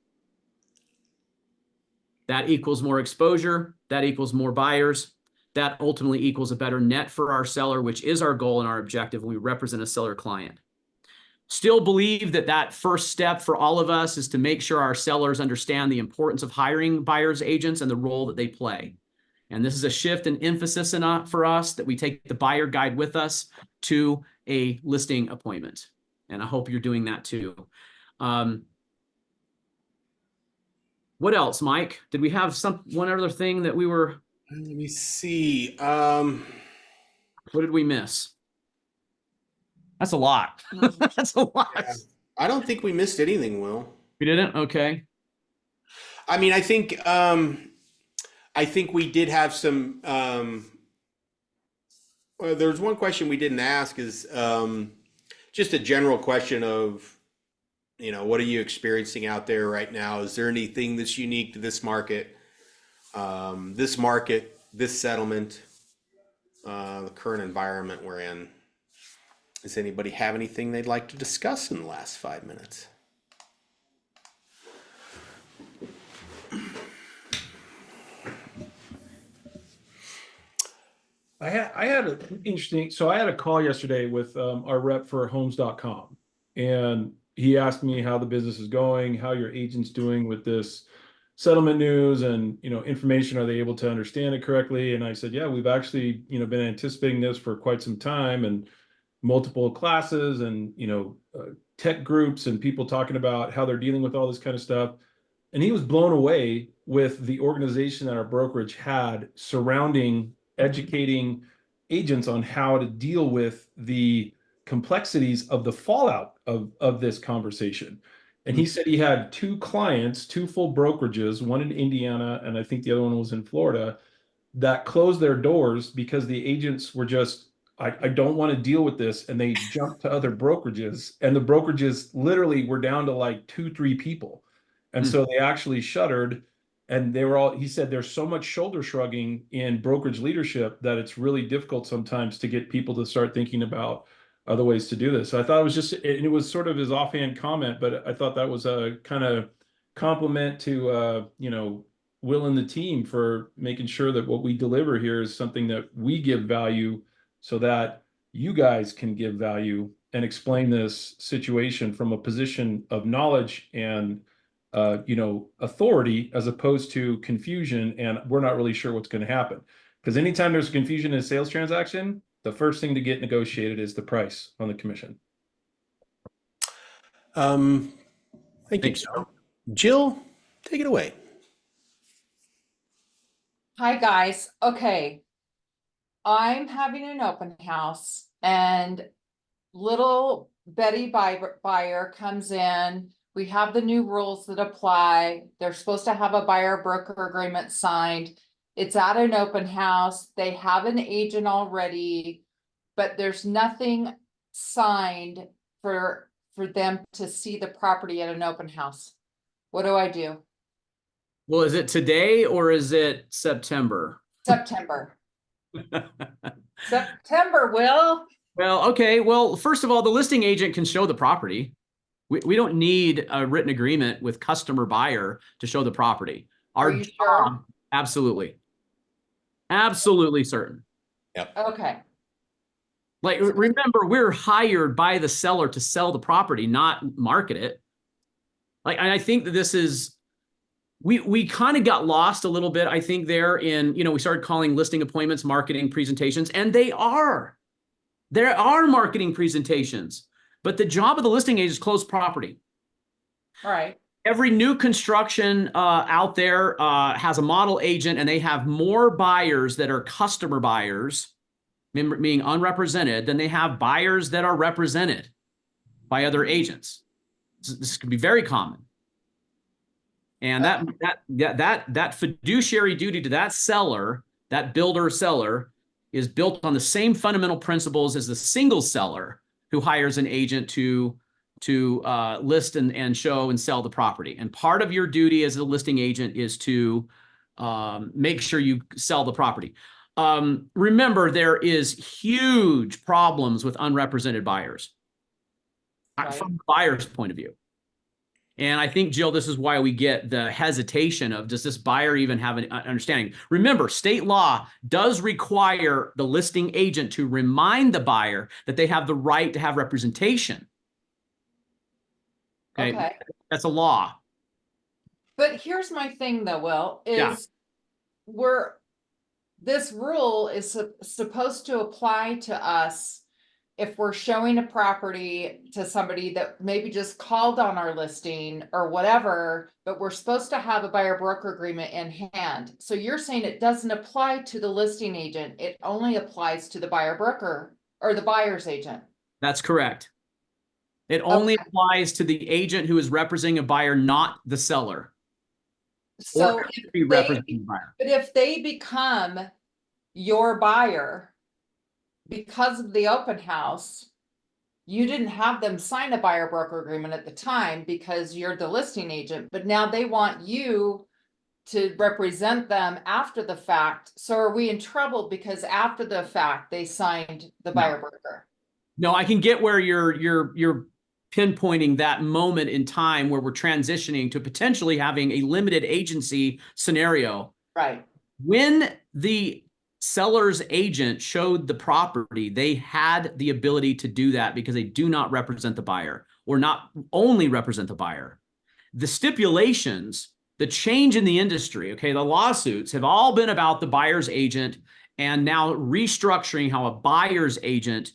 That equals more exposure. That equals more buyers. That ultimately equals a better net for our seller, which is our goal and our objective when we represent a seller client. Still believe that that first step for all of us is to make sure our sellers understand the importance of hiring buyers agents and the role that they play. And this is a shift in emphasis for us, that we take the buyer guide with us to a listing appointment. And I hope you're doing that too. What else, Mike? Did we have one other thing that we were? Let me see. What did we miss? That's a lot. That's a lot. Yeah. I don't think we missed anything, Will. We didn't? Okay. I mean, I think we did have some. Well, there's one question we didn't ask, is just a general question of, what are you experiencing out there right now? Is there anything that's unique to this market, this settlement, the current environment we're in? Does anybody have anything they'd like to discuss in the last 5 minutes? I had an interesting, so I had a call yesterday with our rep for homes.com, and he asked me how the business is going, how your agent's doing with this settlement news, and information, are they able to understand it correctly? And I said, yeah, we've actually been anticipating this for quite some time, and multiple classes and tech groups and people talking about how they're dealing with all this kind of stuff. And he was blown away with the organization that our brokerage had surrounding educating agents on how to deal with the complexities of the fallout of this conversation. And he said he had two clients, two full brokerages, one in Indiana, and I think the other one was in Florida, that closed their doors because the agents were just, I don't want to deal with this. And they jumped to other brokerages, and the brokerages literally were down to like 2-3 people. And so they actually shuttered, and they were all, he said, there's so much shoulder shrugging in brokerage leadership that it's really difficult sometimes to get people to start thinking about other ways to do this. So I thought it was just, and it was sort of his offhand comment, but I thought that was a kind of compliment to, Will and the team for making sure that what we deliver here is something that we give value, so that you guys can give value and explain this situation from a position of knowledge and authority, as opposed to confusion and we're not really sure what's going to happen. Because anytime there's confusion in a sales transaction, the first thing to get negotiated is the price on the commission. Thank you, Joe. Jill, take it away. Hi, guys. Okay. I'm having an open house, and little Betty buyer comes in. We have the new rules that apply. They're supposed to have a buyer broker agreement signed. It's at an open house. They have an agent already, but there's nothing signed for them to see the property at an open house. What do I do? Well, is it today or is it September? September. September, Will. Well, okay. Well, first of all, the listing agent can show the property. We don't need a written agreement with customer buyer to show the property. Are you sure? Absolutely. Absolutely certain. Yep. Okay. Like, remember, we're hired by the seller to sell the property, not market it. Like, I think that this is, we kind of got lost a little bit, I think, there in, we started calling listing appointments marketing presentations, and there are marketing presentations, but the job of the listing agent is close property. All right. Every new construction out there has a model agent, and they have more buyers that are customer buyers, meaning unrepresented, than they have buyers that are represented by other agents. This could be very common. And that fiduciary duty to that seller, that builder seller, is built on the same fundamental principles as the single seller who hires an agent to list and show and sell the property. And part of your duty as a listing agent is to make sure you sell the property. Remember, there is huge problems with unrepresented buyers, right, from the buyer's point of view. And I think, Jill, this is why we get the hesitation of, does this buyer even have an understanding? Remember, state law does require the listing agent to remind the buyer that they have the right to have representation. Okay. That's a law. But here's my thing though, Will, Yeah. is this rule is supposed to apply to us if we're showing a property to somebody that maybe just called on our listing or whatever, but we're supposed to have a buyer broker agreement in hand. So you're saying it doesn't apply to the listing agent, it only applies to the buyer broker or the buyer's agent. That's correct. It only Okay. applies to the agent who is representing a buyer, not the seller. So Or be representing the buyer. but if they become your buyer because of the open house, you didn't have them sign a buyer broker agreement at the time because you're the listing agent, but now they want you to represent them after the fact. So are we in trouble because after the fact they signed the buyer broker? No, I can get where you're pinpointing that moment in time where we're transitioning to potentially having a limited agency scenario. Right. When the seller's agent showed the property, they had the ability to do that because they do not represent the buyer, or not only represent the buyer. The stipulations, the change in the industry, okay, the lawsuits have all been about the buyer's agent and now restructuring how a buyer's agent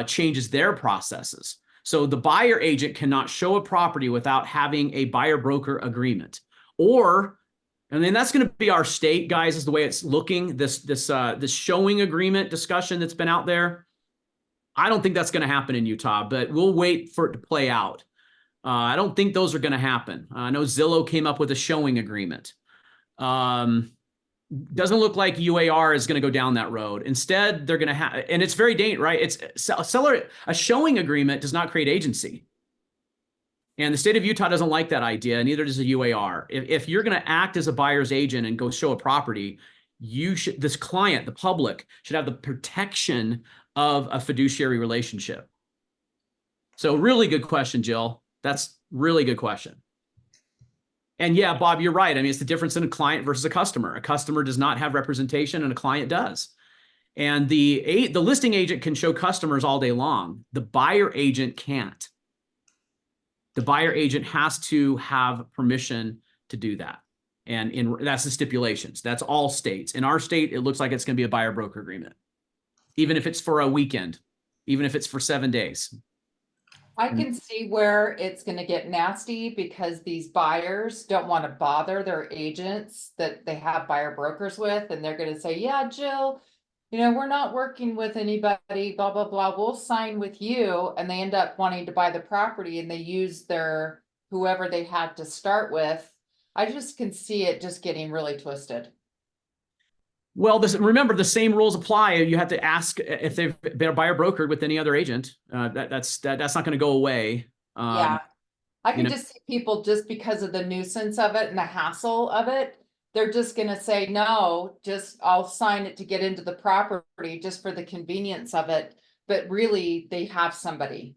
changes their processes. So the buyer agent cannot show a property without having a buyer broker agreement. Or, and then that's going to be our state, guys, is the way it's looking. This showing agreement discussion that's been out there. I don't think that's going to happen in Utah, but we'll wait for it to play out. I don't think those are going to happen. I know Zillow came up with a showing agreement. Doesn't look like UAR is going to go down that road. Instead, they're going to have, and it's very dangerous, right? It's a showing agreement does not create agency. And the state of Utah doesn't like that idea, neither does the UAR. If you're going to act as a buyer's agent and go show a property, this client, the public, should have the protection of a fiduciary relationship. So really good question, Jill. That's really good question. And yeah, Bob, you're right. I mean, it's the difference in a client versus a customer. A customer does not have representation and a client does. And the listing agent can show customers all day long. The buyer agent can't. The buyer agent has to have permission to do that. And that's the stipulations. That's all states. In our state, it looks like it's going to be a buyer broker agreement, even if it's for a weekend, even if it's for 7 days. I can see where it's going to get nasty because these buyers don't want to bother their agents that they have buyer brokers with. And they're going to say, yeah, Jill, we're not working with anybody, blah, blah, blah. We'll sign with you. And they end up wanting to buy the property and they use their whoever they had to start with. I just can see it just getting really twisted. Well, remember, the same rules apply. You have to ask if they've been a buyer brokered with any other agent. That's not going to go away. Yeah. I can just see people, just because of the nuisance of it and the hassle of it, they're just going to say, no, I'll sign it to get into the property just for the convenience of it. But really, they have somebody.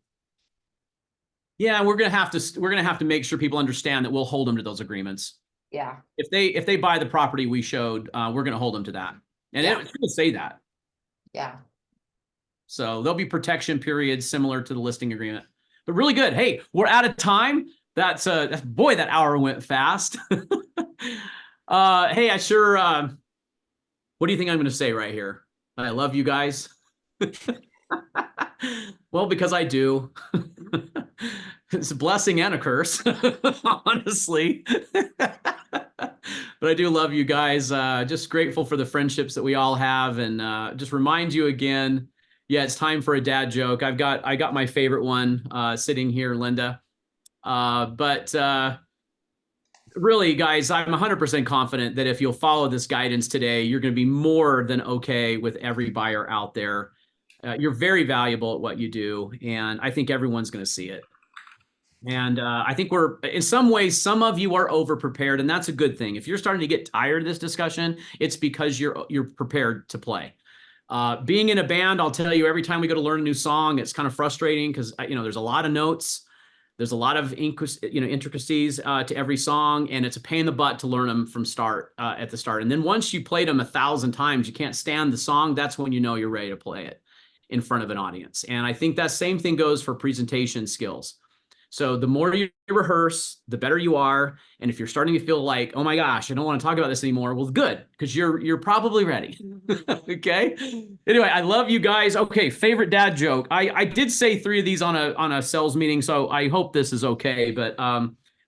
Yeah, we're going to have to make sure people understand that we'll hold them to those agreements. Yeah. If they buy the property we showed, we're going to hold them to that. And it's going to say that. Yeah. So there'll be protection periods similar to the listing agreement. But really good. Hey, we're out of time. That's boy, that hour went fast. Hey, I sure what do you think I'm going to say right here? I love you guys. Well, because I do. It's a blessing and a curse, honestly. But I do love you guys. Just grateful for the friendships that we all have, and just remind you again, yeah, it's time for a dad joke. I got my favorite one sitting here, Linda. But really, guys, I'm 100% confident that if you'll follow this guidance today, you're going to be more than okay with every buyer out there. You're very valuable at what you do, and I think everyone's going to see it. And I think we're, in some ways, some of you are over-prepared, and that's a good thing. If you're starting to get tired of this discussion, it's because you're prepared to play. Being in a band, I'll tell you, every time we go to learn a new song, it's kind of frustrating because, there's a lot of notes. There's a lot of intricacies to every song, and it's a pain in the butt to learn them from at the start. And then once you played them 1,000 times, you can't stand the song. That's when you know you're ready to play it in front of an audience. And I think that same thing goes for presentation skills. So the more you rehearse, the better you are. And if you're starting to feel like, oh my gosh, I don't want to talk about this anymore, well, good, because you're probably ready. Okay. Anyway, I love you guys. Okay, favorite dad joke. I did say 3 of these on a sales meeting, so I hope this is okay. But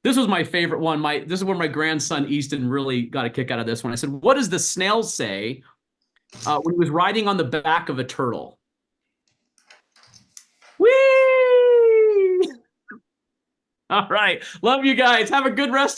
this was my favorite one. This is where my grandson Easton really got a kick out of this one. I said, "What does the snail say when he was riding on the back of a turtle?" Whee! All right. Love you guys. Have a good rest